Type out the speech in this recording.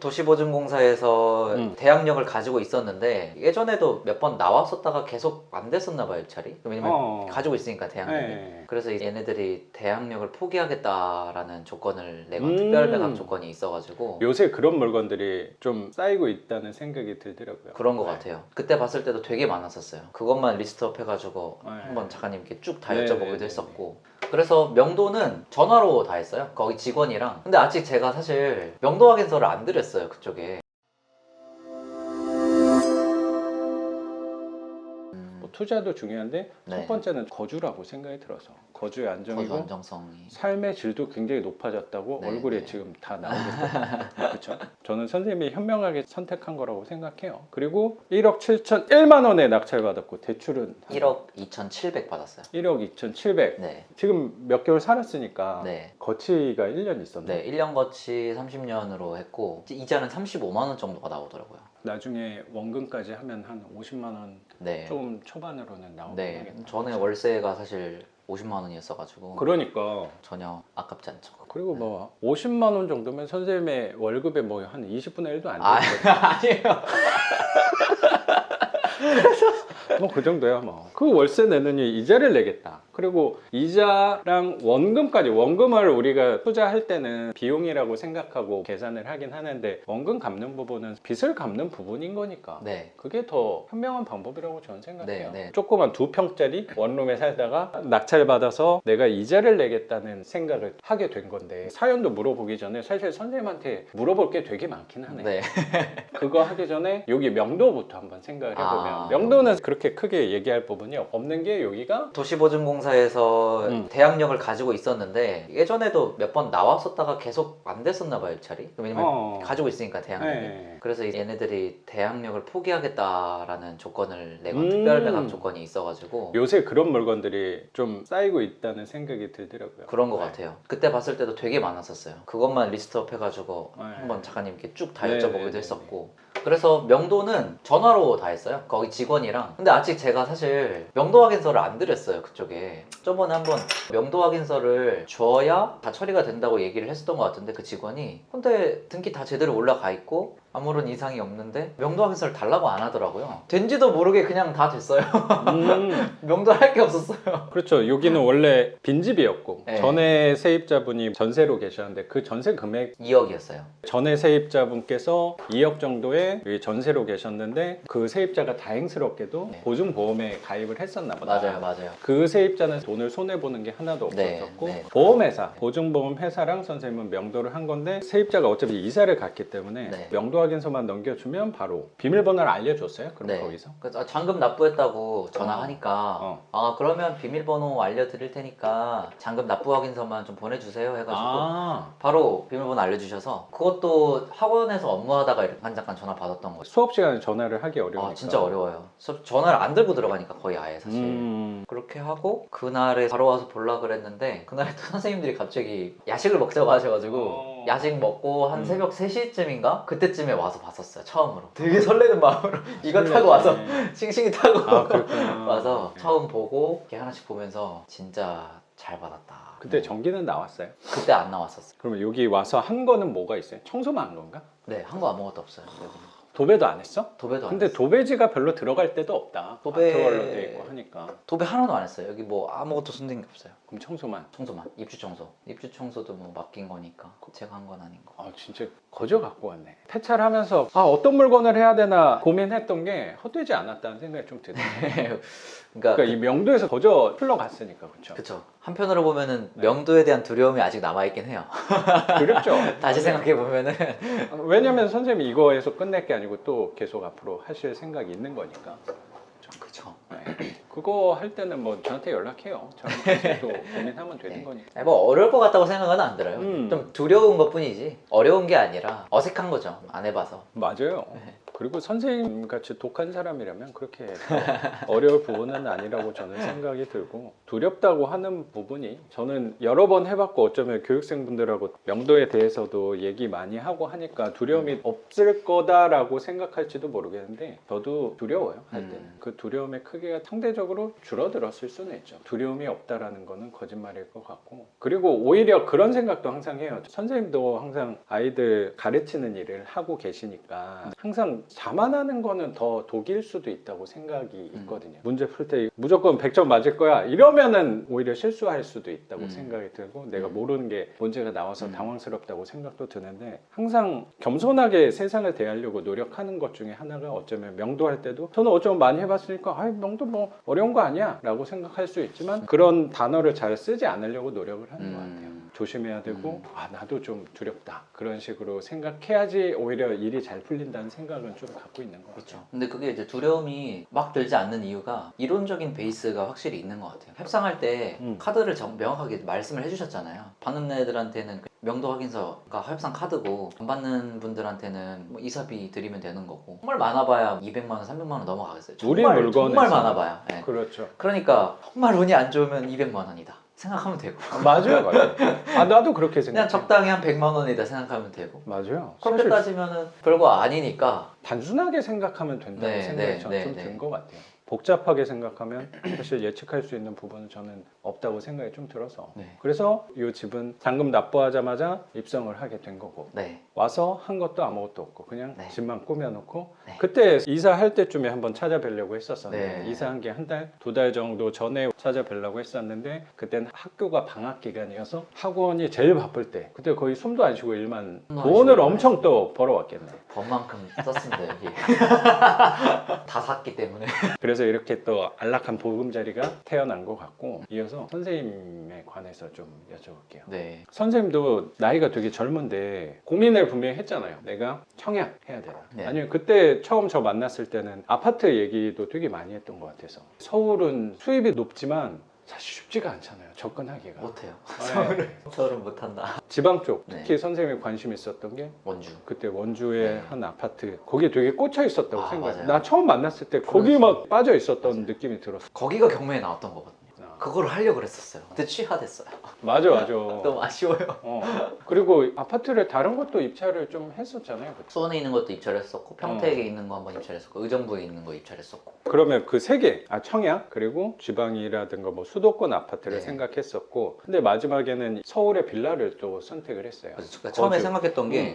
도시보증공사에서 대항력을 가지고 있었는데 예전에도 몇 번 나왔었다가 계속 안 됐었나 봐요, 입찰이. 왜냐면 가지고 있으니까 대항력이. 네. 그래서 얘네들이 대항력을 포기하겠다라는 조건을 내건 특별 매각 조건이 있어가지고 요새 그런 물건들이 좀 쌓이고 있다는 생각이 들더라고요. 그런 것 같아요. 그때 봤을 때도 되게 많았었어요. 그것만 리스트업 해가지고 한번 작가님께 쭉 다 여쭤보기도 했었고. 그래서 명도는 전화로 다 했어요. 거기 직원이랑. 근데 아직 제가 사실 명도 확인서를 안 드렸어요, 그쪽에. 투자도 중요한데 네. 첫 번째는 거주라고 생각이 들어서 거주의 안정이고 거주 안정성이. 삶의 질도 굉장히 높아졌다고 네, 얼굴에 네. 지금 다 나오겠죠. 그렇죠? 저는 선생님이 현명하게 선택한 거라고 생각해요. 그리고 1억 7천 1만 원에 낙찰받았고 대출은 1억 2,700 받았어요. 1억 2,700. 네. 지금 몇 개월 살았으니까 네. 거치가 1년 있었네. 네, 1년 거치 30년으로 했고 이자는 35만 원 정도가 나오더라고요. 나중에 원금까지 하면 한 50만 원 네. 좀 초반으로는 나오긴 네. 하겠다. 전에 월세가 사실 50만 원이었어가지고 그러니까 전혀 아깝지 않죠. 그리고 뭐 50만 원 정도면 선생님의 월급의 뭐 한 20분의 1도 안 아, 되거든요. 아니에요. 뭐 그 정도야 뭐. 그 월세 내느니 이자를 내겠다. 그리고 이자랑 원금까지, 원금을 우리가 투자할 때는 비용이라고 생각하고 계산을 하긴 하는데 원금 갚는 부분은 빚을 갚는 부분인 거니까 네. 그게 더 현명한 방법이라고 저는 생각해요. 네, 네. 조그만 2평짜리 원룸에 살다가 낙찰받아서 내가 이자를 내겠다는 생각을 하게 된 건데 사연도 물어보기 전에 사실 선생님한테 물어볼 게 되게 많긴 하네. 네. 그거 하기 전에 여기 명도부터 한번 생각을 해보면 아, 명도는 그렇게 크게 얘기할 부분이 없는 게 여기가 도시보증공사에서 대항력을 가지고 있었는데 예전에도 몇 번 나왔었다가 계속 안 됐었나 봐요, 입찰이. 왜냐면 가지고 있으니까 대항력이. 네. 그래서 얘네들이 대항력을 포기하겠다라는 조건을 내건 특별 매각 조건이 있어가지고 요새 그런 물건들이 좀 쌓이고 있다는 생각이 들더라고요. 그런 것 같아요. 그때 봤을 때도 되게 많았었어요. 그것만 리스트업 해가지고 네. 한번 작가님께 쭉 다 네, 여쭤보기도 네, 네, 했었고. 그래서 명도는 전화로 다 했어요. 거기 직원이랑. 근데 아직 제가 사실 명도 확인서를 안 드렸어요, 그쪽에. 저번에 한번 명도 확인서를 줘야 다 처리가 된다고 얘기를 했었던 것 같은데 그 직원이 근데 등기 다 제대로 올라가 있고 아무런 이상이 없는데 명도 확인서를 달라고 안 하더라고요. 된지도 모르게 그냥 다 됐어요. 명도 할 게 없었어요. 그렇죠. 여기는 원래 빈집이었고 네. 전에 세입자분이 전세로 계셨는데 그 전세 금액 2억이었어요. 전에 세입자분께서 2억 정도의 여기 전세로 계셨는데 그 세입자가 다행스럽게도 네. 보증보험에 가입을 했었나 보다. 맞아요. 그 세입자는 돈을 손해보는 게 하나도 네, 없었고 네. 보험회사, 보증보험 회사랑 선생님은 명도를 한 건데 세입자가 어차피 이사를 갔기 때문에 네. 명도 확인서만 넘겨주면 바로 비밀번호를 알려줬어요? 그럼 네. 거기서? 그래서 잔금 납부했다고 전화하니까 어. 아 그러면 비밀번호 알려드릴 테니까 잔금 납부 확인서만 좀 보내주세요 해가지고 바로 비밀번호 알려주셔서 그것도 학원에서 업무하다가 이렇게 잠깐 전화 받았던 거죠. 수업 시간에 전화를 하기 어려우니까. 아 진짜 어려워요. 전화를 안 들고 들어가니까 거의 아예 사실. 그렇게 하고 그날에 바로 와서 보려고 그랬는데 그날에 또 선생님들이 갑자기 야식을 먹자고 하셔가지고 야식 먹고 한 새벽 3시쯤인가? 그때쯤에 와서 봤었어요. 처음으로. 되게 설레는 마음으로 이거 타고 와서 싱싱이 타고 와서 처음 보고 이렇게 하나씩 보면서 진짜 잘 받았다. 그때 전기는 나왔어요? 그때 안 나왔었어요. 그러면 여기 와서 한 거는 뭐가 있어요? 청소만 한 건가? 네, 한 거 아무것도 없어요. 도배도 안 했어? 도배도 안 근데 했어요. 도배지가 별로 들어갈 때도 없다. 도배- 아트월로 돼 있고 하니까. 도배 하나도 안 했어요. 여기 뭐 아무것도 손댄 게 없어요. 그럼 청소만. 청소만. 입주 청소. 입주 청소도 뭐 맡긴 거니까 제가 한 건 아닌 거. 아 진짜 거저 갖고 왔네. 폐차를 하면서 어떤 물건을 해야 되나 고민했던 게 헛되지 않았다는 생각이 좀 드네요. 그러니까 이 명도에서 거저 흘러갔으니까 그렇죠. 그쵸. 한편으로 보면은 명도에 대한 두려움이 아직 남아있긴 해요. 그렇죠. 다시 생각해보면은. 왜냐면 선생님이 이거에서 끝낼 게 아니고 또 계속 앞으로 하실 생각이 있는 거니까. 그쵸. 네. 그거 할 때는 뭐 저한테 연락해요. 저는 다시 또 고민하면 되는 거니까. 아니, 뭐 어려울 것 같다고 생각은 안 들어요. 좀 두려운 것 뿐이지. 어려운 게 아니라 어색한 거죠. 안 해봐서. 맞아요. 그리고 선생님 같이 독한 사람이라면 그렇게 어려울 부분은 아니라고 저는 생각이 들고 두렵다고 하는 부분이 저는 여러 번 해봤고 어쩌면 교육생분들하고 명도에 대해서도 얘기 많이 하고 하니까 두려움이 없을 거다라고 생각할지도 모르겠는데 저도 두려워요 할 때는. 그 두려움의 크기가 상대적으로 상대적으로 줄어들었을 수는 있죠. 두려움이 없다라는 거는 거짓말일 것 같고, 그리고 오히려 그런 생각도 항상 해요. 선생님도 항상 아이들 가르치는 일을 하고 계시니까 항상 자만하는 거는 더 독일 수도 있다고 생각이 있거든요. 문제 풀 때 무조건 100점 맞을 거야 이러면은 오히려 실수할 수도 있다고 생각이 들고, 내가 모르는 게 문제가 나와서 당황스럽다고 생각도 드는데, 항상 겸손하게 세상을 대하려고 노력하는 것 중에 하나가 어쩌면 명도할 때도, 저는 어쩌면 많이 해봤으니까 아 명도 뭐 어려운 거 아니야 라고 생각할 수 있지만, 그런 단어를 잘 쓰지 않으려고 노력을 하는 것 같아요. 조심해야 되고, 아 나도 좀 두렵다 그런 식으로 생각해야지 오히려 일이 잘 풀린다는 생각은 좀 갖고 있는 것 같아요. 그렇죠. 근데 그게 이제 두려움이 막 들지 않는 이유가 이론적인 베이스가 확실히 있는 것 같아요. 협상할 때 카드를 명확하게 말씀을 해주셨잖아요. 받는 애들한테는 명도 확인서가 협상 카드고, 안 받는 분들한테는 뭐 이사비 드리면 되는 거고, 정말 많아봐야 200만 원, 300만 원 넘어가겠어요. 우리 정말 물건에서. 정말 많아봐야. 네. 그렇죠. 그러니까 정말 운이 안 좋으면 200만 원이다 생각하면 되고, 맞아요. 아 나도 그렇게 생각해. 그냥 적당히 한 100만 원이다 생각하면 되고. 맞아요. 그렇게 사실 따지면은 별거 아니니까. 단순하게 생각하면 된다고 네, 생각이 네, 저는 네, 좀 네. 든 것 같아요. 복잡하게 생각하면 사실 예측할 수 있는 부분은 저는 없다고 생각이 좀 들어서, 네. 그래서 이 집은 잔금 납부하자마자 입성을 하게 된 거고, 네. 와서 한 것도 아무것도 없고 그냥 네. 집만 꾸며놓고, 네. 그때 이사할 때쯤에 한번 찾아뵈려고 했었었는데, 네. 이사한 게 한 달, 2달 정도 전에 찾아뵈려고 했었는데, 그때는 학교가 방학 기간이어서 학원이 제일 바쁠 때, 그때 거의 숨도 안 쉬고 일만, 숨도 안 돈을 쉬고 엄청 또 벌어왔겠네. 법만큼 썼습니다 여기. 다 샀기 때문에. 그래서 이렇게 또 안락한 보금자리가 태어난 것 같고, 이어서 선생님에 관해서 좀 여쭤볼게요. 네. 선생님도 나이가 되게 젊은데 고민을 분명히 했잖아요. 내가 청약 해야 되나? 네. 아니면 그때 처음 저 만났을 때는 아파트 얘기도 되게 많이 했던 것 같아서, 서울은 수입이 높지만 사실 쉽지가 않잖아요. 접근하기가. 못해요. 네. 서울은 못한다. 지방 쪽 특히 네. 선생님이 관심 있었던 게 원주. 그때 원주의 네. 한 아파트, 거기에 되게 꽂혀 있었다고 아, 생각해요. 맞아요. 나 처음 만났을 때 거기 그렇지. 막 빠져 있었던 맞아요. 느낌이 들었어. 거기가 경매에 나왔던 거거든요. 아. 그거를 하려고 그랬었어요. 근데 취하됐어요. 맞아. 너무 아쉬워요. 그리고 아파트를 다른 것도 입찰을 좀 했었잖아요. 그때. 수원에 있는 것도 입찰했었고, 평택에 있는 거 한번 입찰했었고, 의정부에 있는 거 입찰했었고. 그러면 그 세 개, 청약, 그리고 지방이라든가 뭐 수도권 아파트를 네. 생각했었고, 근데 마지막에는 서울의 빌라를 또 선택을 했어요. 그래서 제가 처음에 거주. 생각했던 게